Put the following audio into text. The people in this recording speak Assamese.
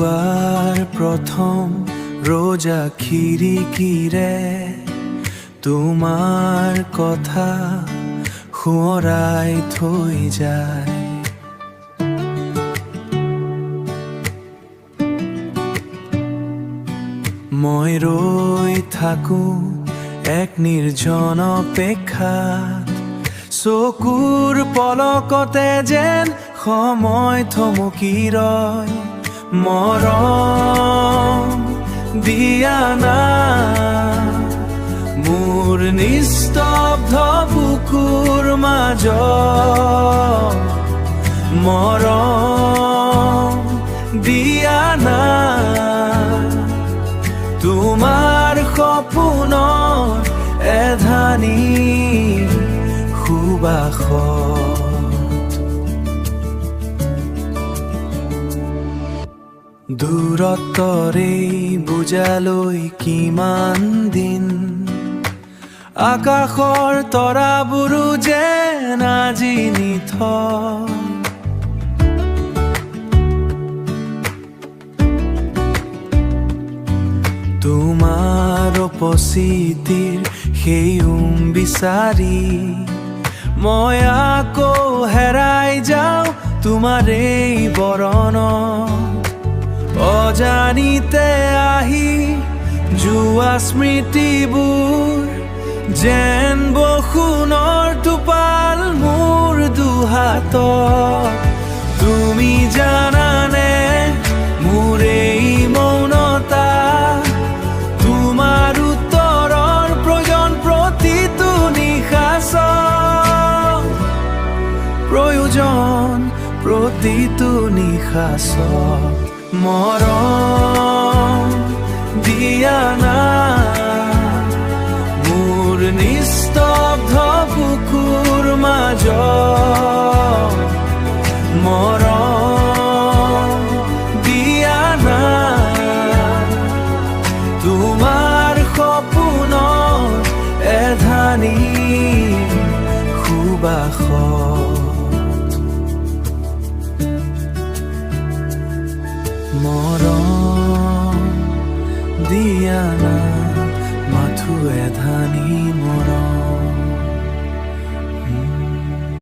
দুৱাৰ প্ৰথম ৰোজা খিৰিকীৰে তোমাৰ কথা সোঁৱৰাই থৈ যায়। মই ৰৈ থাকো এক নিৰ্জন অপেক্ষাত, চকুৰ পলকতে যেন সময় থমকি ৰয়। মৰম দিয়া না মোৰ নিস্তব্ধ বুকুৰ মাজত, মৰম দিয়া না তোমাৰ সপোনৰ এধানি সুবাসত। দূৰত্বৰে বুজালৈ কিমান দিন, আকাশৰ তৰাবোৰো যেন আজি নিথৰ। তোমাৰ উপস্থিতিৰ সেই বিচাৰি মই আকৌ হেৰাই যাওঁ তোমাৰ এই বৰণত। অজানিতে আহি যোৱা স্মৃতিবোৰ যেন বৰষুণৰ টোপাল মোৰ দুহাতত। তুমি জানানে মোৰ এই মৌনতা, তোমাৰ উত্তৰৰ প্ৰয়োজন প্ৰতিটো নিশাচত, প্ৰয়োজন প্ৰতিটো নিশাচত। মৰম দিয়া না মোৰ নিস্তব্ধ বুকুৰ মাজত, মৰম